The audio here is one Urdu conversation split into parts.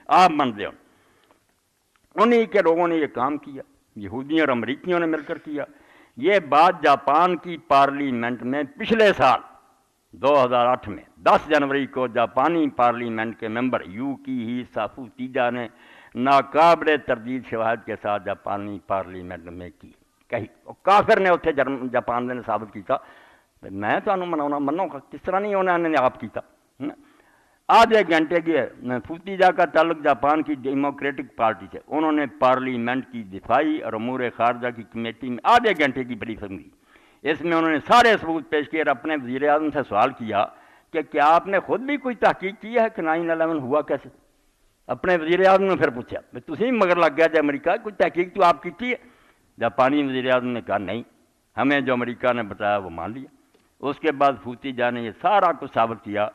آپ بنتے ہو۔ انہی کے لوگوں نے یہ کام کیا، یہودیوں اور امریکیوں نے مل کر کیا۔ یہ بات جاپان کی پارلیمنٹ میں پچھلے سال 2008 میں 10 جنوری کو جاپانی پارلیمنٹ کے ممبر یوکی سافو تیجا نے ناقابل تردید شواہد کے ساتھ جاپانی پارلیمنٹ میں کی کہی۔ کافر نے اتنے جاپان نے ثابت کیا، میں تو مناؤنا منو کس طرح نہیں انہوں نے آپ کیتا۔ آدھے گھنٹے کی فوتیجا کا تعلق جاپان کی ڈیموکریٹک پارٹی سے، انہوں نے پارلیمنٹ کی دفاعی اور امور خارجہ کی کمیٹی میں آدھے گھنٹے کی بریفنگ دی۔ اس میں انہوں نے سارے ثبوت پیش کیے اور اپنے وزیر اعظم سے سوال کیا کہ کیا آپ نے خود بھی کوئی تحقیق کی ہے کہ 9/11 ہوا کیسے؟ اپنے وزیر اعظم نے پھر پوچھا تسی مگر لگ گیا جی امریکہ کوئی تحقیق تو آپ کی ہے؟ جاپانی وزیر اعظم نے کہا نہیں، ہمیں جو امریکہ نے بتایا وہ مان لیا۔ اس کے بعد فوتیجا نے یہ سارا کچھ ثابت کیا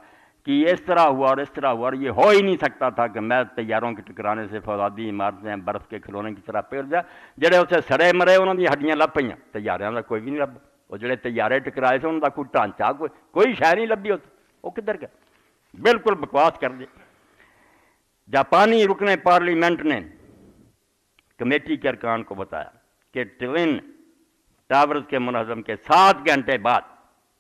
کہ اس طرح ہوا اور اس طرح ہوا، اور یہ ہو ہی نہیں سکتا تھا کہ میں طیاروں کے ٹکرانے سے فولادی عمارتیں برف کے کھلونے کی طرح پھیل جائے، جڑے اسے سڑے مرے انہوں نے ہڈیاں لب پہ، طیاروں کا کوئی بھی نہیں لب، وہ جڑے طیارے ٹکرائے سے انہوں کا کوئی ڈھانچہ کوئی شے نہیں لبھی ہوتی، وہ کدھر گیا؟ بالکل بکواس کر دے۔ جاپانی رکن پارلیمنٹ نے کمیٹی کے ارکان کو بتایا کہ ٹوین ٹاورز کے منہدم کے 7 گھنٹے بعد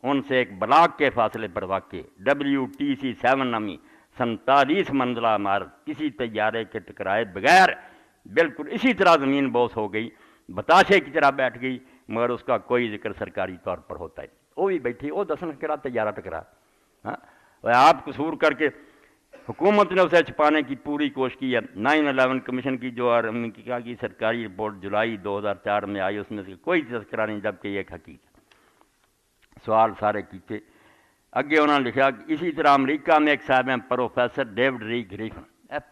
ان سے ایک بلاک کے فاصلے پر واقع WTC 7 نامی 47 منزلہ عمارت کسی طیارے کے ٹکرائے بغیر بالکل اسی طرح زمین بوس ہو گئی، بتاشے کی طرح بیٹھ گئی، مگر اس کا کوئی ذکر سرکاری طور پر ہوتا ہے۔ وہ بھی بیٹھی، وہ دسن کرا طیارہ ٹکرا، ہاں آپ قصور کر کے حکومت نے اسے چھپانے کی پوری کوشش کی ہے۔ 9/11 کمیشن کی جو امریکہ کی سرکاری رپورٹ جولائی 2004 میں آئی، اس میں سے کوئی تذکرہ نہیں، جبکہ یہ ایک حقیقت۔ سوال سارے کیتے اگے انہوں نے لکھا کہ اسی طرح امریکہ میں ایک صاحب ہیں پروفیسر ڈیوڈ ری گریفن،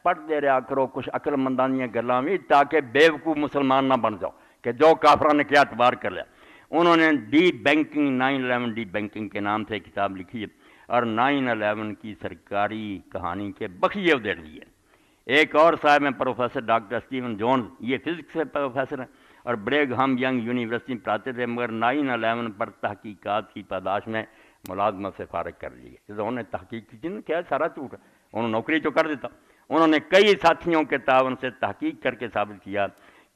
پڑھ دے رہا کرو کچھ عقل مندانیاں گلاں بھی تاکہ بیوقوف مسلمان نہ بن جاؤ کہ جو کافروں نے کیا اعتبار کر لیا۔ انہوں نے ڈی بینکنگ 9/11 ڈی بینکنگ کے نام سے کتاب لکھی ہے اور 9/11 کی سرکاری کہانی کے بخیے ادھیڑ دیے۔ ایک اور صاحب ہیں پروفیسر ڈاکٹر اسٹیون جونز، یہ فزکس سے پروفیسر ہیں اور برگھم ینگ یونیورسٹی میں پڑھاتے تھے، مگر 9/11 پر تحقیقات کی پاداش میں ملازمت سے فارغ کر لیے۔ انہوں نے تحقیق کی تھی کیا سارا جھوٹ ہے، انہوں نے نوکری تو کر دیتا۔ انہوں نے کئی ساتھیوں کے تعاون سے تحقیق کر کے ثابت کیا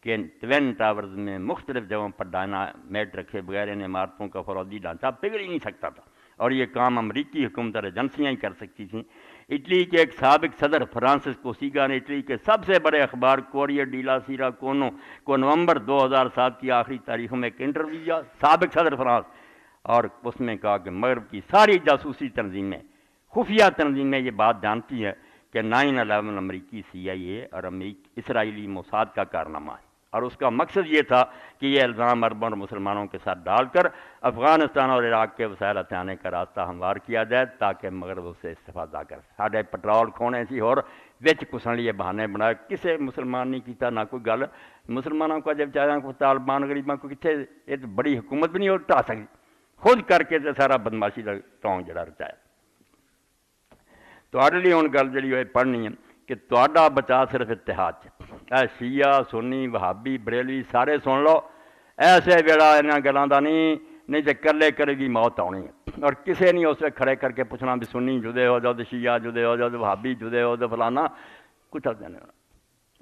کہ ٹوین ٹاورز میں مختلف جگہوں پر ڈائنامیٹ رکھے بغیر ان عمارتوں کا فوری ڈھانچہ پگھل ہی نہیں سکتا تھا، اور یہ کام امریکی حکومت اور ایجنسیاں ہی کر سکتی تھیں۔ اٹلی کے ایک سابق صدر فرانسس کوسیگا نے اٹلی کے سب سے بڑے اخبار کوریئر ڈیلا سیرا کونو کو نومبر 2007 کی آخری تاریخوں میں ایک انٹرویو دیا، سابق صدر فرانس، اور اس میں کہا کہ مغرب کی ساری جاسوسی تنظیمیں، خفیہ تنظیمیں یہ بات جانتی ہے کہ 9/11 امریکی CIA اور اسرائیلی موساد کا کارنامہ ہے، اور اس کا مقصد یہ تھا کہ یہ الزام عربوں اور مسلمانوں کے ساتھ ڈال کر افغانستان اور عراق کے وسائل ہتھیانے کا راستہ ہموار کیا جائے تاکہ مغرب اس سے استفادہ کر ساڑھے پٹرول کھونے سی اور وچ کسن لیے بہانے بنائے۔ کسے مسلمان نہیں کیتا، نہ کوئی گل مسلمانوں کو جب چاہے کو طالبان غریباں کو کتنے یہ بڑی حکومت بھی نہیں اٹھا سکتی، خود کر کے سارا بدماشی کا ٹونگ جڑا رچایا۔ تو لیے ہوں گل جی ہوئے پڑھنی ہے کہ تہاڈا بچا صرف اتحاد اے شیعہ سنی وہابی بریلوی سارے سن لو، ایسے ویڑا انہاں گلاں دا نہیں تے کلے کرے دی موت آنی ہے، اور کسے نہیں اس وقت کھڑے کر کے پوچھنا بھی سنی جدے ہو جاؤ تو شیعہ جدے ہو جاؤ تو وہابی جدے ہو تو فلانا کچھ نہیں ہونا۔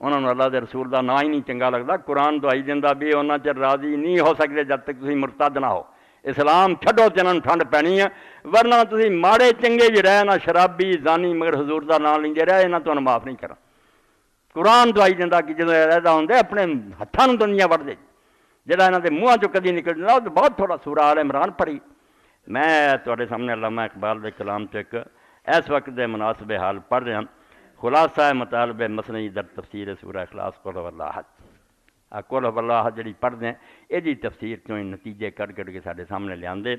انہوں نے اللہ دے رسول دا نا ہی نہیں چنگا لگتا، قرآن دعائی دیندہ بھی انہاں چر راضی نہیں ہو سکتے جب تک تسی مرتد نہ ہو۔ اسلام چھڈو جنن ٹھنڈ پینی ہے، ورنہ تسی ماڑے چنگے بھی رہے نہ شرابی زانی مگر حضور دا نام لیندے رہے، انہاں تانوں معاف نہیں کرا۔ قرآن دعائی دیندہ کہ جدوں علیحدہ ہوندے اپنے ہتھاں نوں دنیا وڑ دے، جڑا انہاں دے منہاں چوں کدی نکل جاندا وہ بہت تھوڑا سورہ آل عمران پڑھی۔ میں تواڈے سامنے علامہ اقبال دے کلام چ ایک اس وقت دے مناسب حال پڑھ رہا، خلاصہ مطالب مسنوی در تفسیر سورہ اخلاص قل هو اللہ احد۔ قل هو اللہ احد جڑی پڑھدے ہیں یہ تفسیر چوں نتیجے کٹ کے سارے سامنے لے آندے،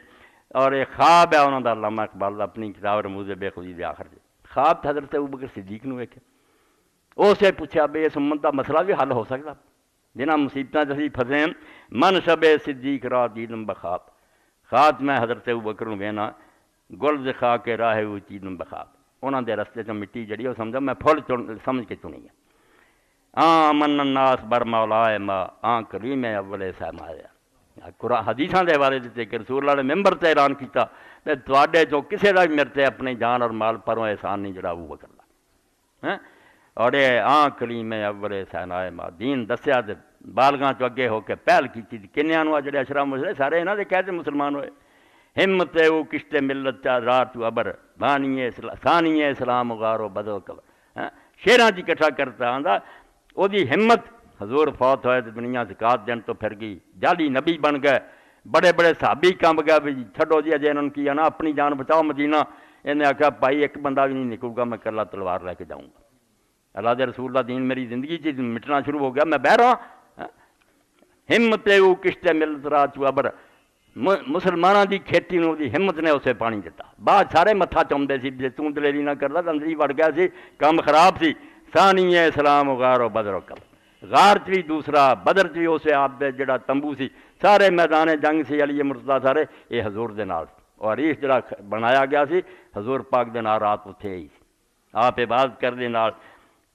اور یہ خواب ہے انہوں دا علامہ اقبال دا اپنی کتاب رموز بے خودی دے آخر دے۔ خواب حضرت ابوبکر صدیق نو ویکھے، اسے پوچھا بے اس امت دا مسئلہ بھی حل ہو سکتا جنہاں مصیبتاں جسی پھسے ہیں، من شب صدیق را دیدم بخواب، خواب میں حضرت ابوبکر نو وینا گل دکھا کے راہ وہ چیدم بخواب، انہاں دے رستے چوں مٹی جڑی وہ سمجھا میں پھل سمجھ کے چنی ہے۔ من الناس بر مولا ما کریم اول سرمایا، قرآن حدیثاں دے حوالے دیتے کہ رسول اللہ نے ممبر تے اعلان کیتا تے تواڈے چوں کسے دا بھی میرے تے اپنی جان اور مال پروں احسان نہیں جڑا ابو بکر دا۔ اور یہ کلیم اول سینائے ما دین دسیا تے بالغاں چ اگے ہو کے پہل کی کنیاں نو جڑے اشرا مسلے سارے انہاں دے کہتے مسلمان ہوئے ہمت او کشتے ملت چا رات تو ابر ثانی اسلام غارو بدل کل شیراں چ اکٹھا کرتا آندا او دی ہمت حضور فوت ہوئے تو دنیا زکات دین تو پھر گئی جعلی نبی بن گئے بڑے بڑے صحابی کم گئے بھی چھڈو جی اجے انہوں نے کیا نا اپنی جان بچاؤ مدینہ انہیں آخیا بھائی ایک بندہ بھی نہیں نکلوں گا میں کلا تلوار لے کے جاؤں گا اللہ دے رسول اللہ دین میری زندگی چ مٹنا شروع ہو گیا میں بہ رہا ہمت او کشتے ملت رات چ ابر مسلمانوں دی کھیتی نو دی ہمت نے اسے پانی دیتا بعد سارے متھا چومدے سی جے توں دلیری نہ کردا تے اندر ہی وڑ گیا سی کام خراب سی ثانی اسلام غار و بدر کل غار چ بھی دوسرا بدر چ بھی اسے آپ دے جڑا تمبو سی سارے میدان جنگ سی علی مرتضیٰ سارے یہ حضور دے نال اور عریش جڑا بنایا گیا سی حضور پاک دے نال رات اتھے ہی آپ عبادت کر دے نال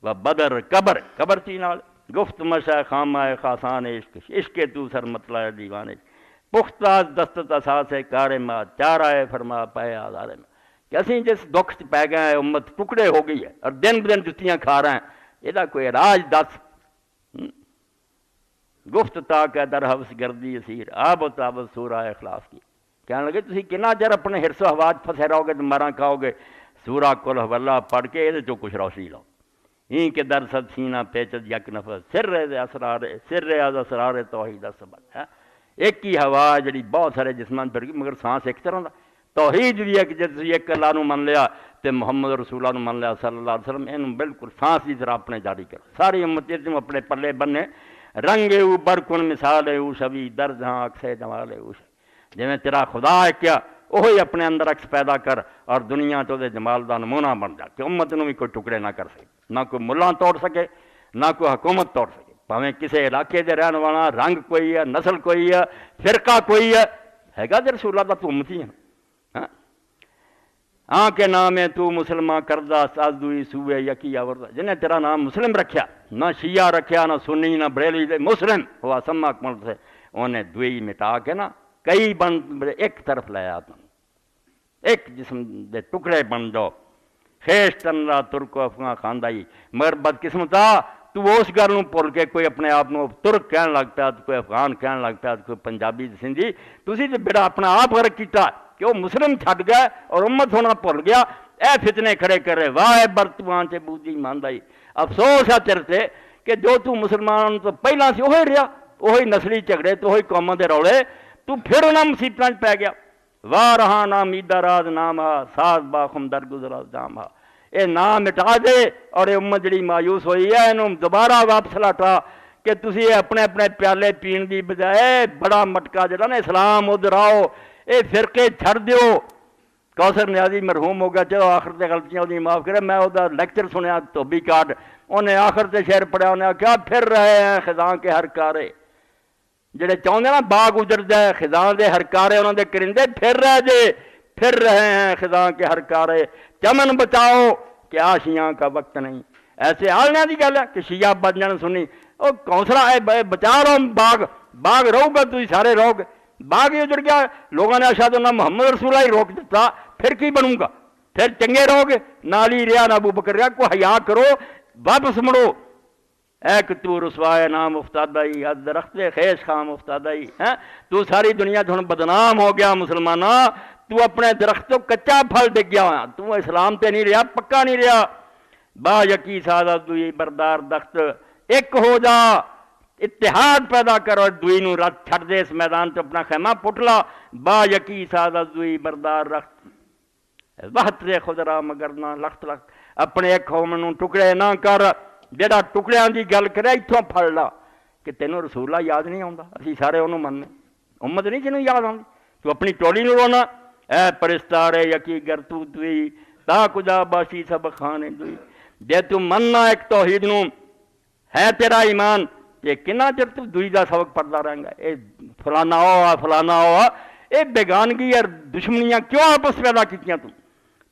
و بدر قبر چی نال گفت مشا خامہ خاصان عشق عشق تو سر مطلع دیوانے پختہ دستت اساس کار ما چارہ فرما پائے آزارے میں کہ اسی جس دکھ پی گئے ہیں امت ٹکڑے ہو گئی ہے اور دن بدن جتیاں کھا رہے ہیں یہ کوئی راج دس گفت تا کہ در حوث گردی اسیر آب و تاب سورہ اخلاص کی کہنے لگے تسی کنا چر اپنے حرص و حواس پھنسے رہو گے تو مراں کھاؤ گے سورہ کل واللہ پڑھ کے یہ چو کچھ روشنی لو این کے در صد سینہ پیچد یک نفس سر از اسرار توحید سبب ہے ایک ہی ہوا جڑی بہت سارے جسمان پھر گئی مگر سانس ایک طرح دا توحید بھی ہے کہ جب تسی ایک اللہ نو من لیا تے محمد رسول اللہ نو من لیا صلی اللہ علیہ وسلم اینو بالکل سانس کی طرح اپنے جاری کرو ساری امت تم اپنے پلے بننے رنگ او برکن مثال او شبی در جہاں اکسے جمال او جی میں تیرا خدا ہے کیا وہی اپنے اندر عکس پیدا کر اور دنیا تو دے جمال دا نمونہ بن جا کہ امت نو بھی کوئی ٹکڑے نہ کر سکے نہ کوئی ملا توڑ سکے نہ کوئی حکومت توڑ سکے پاویں کسی علاقے دے رہن والا رنگ کوئی ہے نسل کوئی ہے فرقہ کوئی ہے گا تے رسول اللہ دا تو امتی ہے ہاں کے نام ہے تو مسلمان کردہ سازدوئی سوئے یکی آوردہ جنہیں تیرا نام مسلم رکھیا نہ شیعہ رکھیا نہ سنی نہ بریلوی دے مسلم ہوا سما اکمل سے انہیں دوئی مٹا کے نا کئی بن ایک طرف لے آتا ایک جسم دے ٹکڑے بن جاؤ خیش تن را ترک و افغان خاندائی مگر بدقسمتا تو اس گھر نو پول کے کوئی اپنے آپ نو ترک کہن لگ پیا کوئی افغان کہن لگ پیا کوئی پنجابی سندھی تسی تے بیڑا اپنا آپ غرق کیتا کہ وہ مسلم چھڈ گئے اور امت ہونا بھول گیا اے فتنے کھڑے کرے واہ برتوان سے بوجھی ماندائی افسوس ہے تیرے تے کہ جو تو مسلمان تو پہلا سی وہی رہا وہی نسلی جھگڑے تو وہی قوموں دے رولے تو پھر انہاں مصیبتاں پی گیا واہ رہا نام میدا راز نام ہا ساز باخم در گزرا جام ہا اے نام مٹا دے اور اے امت جڑی مایوس ہوئی ہے انہوں دوبارہ واپس لٹا کہ تسی اپنے اپنے پیالے پین دی بجائے بڑا مٹکا جڑا نا اسلام ادھر آؤ اے فرقے چھڑ دیو کوثر نیازی مرحوم ہو گیا چلو آخر تے غلطیاں دی معاف کرے میں وہ لیکچر سنیا توبی کارڈ انہیں آخر تے شعر پڑھیا انہیں کیا پھر رہے ہیں خزاں کے ہر کارے جڑے چاہتے نا باغ اجڑ جائے خزاں دے ہر کارے انہوں دے کرندے پھر رہ جے پھر رہے ہیں خزاں کے ہر کارے چمن بچاؤ کہ آشیاں کا وقت نہیں ایسے آلنے دی گل ہے کہ شیعہ بد جان سنی او کونسلا ہے بچا رہو باغ رہو گا تو سارے رہو گے باغ ہی اجڑ گیا لوگوں نے اشہد ان محمد رسول اللہ ہی روک دیتا پھر کی بنوں گا پھر چنگے رہو گے نالی ریا نہ ابو بکر ریا کو حیا کرو واپس مڑو ایک تو رسوائے نام افتادائی از درخت خیش خام افتادائی تو ساری دنیا تو بدنام ہو گیا مسلمانہ تو اپنے درخت تو کچا پھل دے گیا ہوا تو اسلام تے نہیں رہا پکا نہیں رہا با یقی سادہ دوئی بردار دخت ایک ہو جا اتحاد پیدا کر اور دوئی نو رات چھڑ دے اس میدان تو اپنا خیمہ پٹلا با یقی سادہ دوئی بردار رخت وقت دے خود را مگر نہ لخت لخت اپنے ایک قوم نو ٹکڑے نہ کر جڑا ٹکڑیاں دی گل کرے اتھوں پھڑ لا کہ تینوں رسول اللہ یاد نہیں آوندا اسی سارے انہوں مننے امت نہیں جنوں یاد آندی تو اپنی ٹولی نو رونا اے پرستارے یقی گر تو دوئی تا کجا باشی سب خانے دوئی جے تو مننا ایک توحید نو ہے تیرا ایمان یہ کنا چر تو دوئی دا سبق پڑھدا رہیں گا اے فلانا ہوا اے بیگانگی اور دشمنیاں کیوں آپس پیدا کیتیاں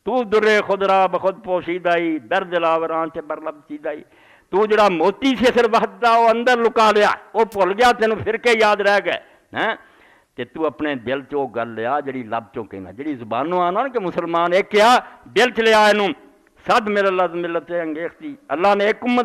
تو در خود را بخود پوشیدائی درد لاوران سے برلب چیدائی تو جڑا موتی سے سر وحد دا وہ اندر لکا لیا وہ بھول گیا تینوں پھر کے یاد رہ گئے کہ تو اپنے دل چو گل لیا جڑی لب چو کہنا جڑی زبانوں آنا کہ مسلمان ایک کیا دل چ لیا انہوں صد ملت انگیختی اللہ نے ایک امت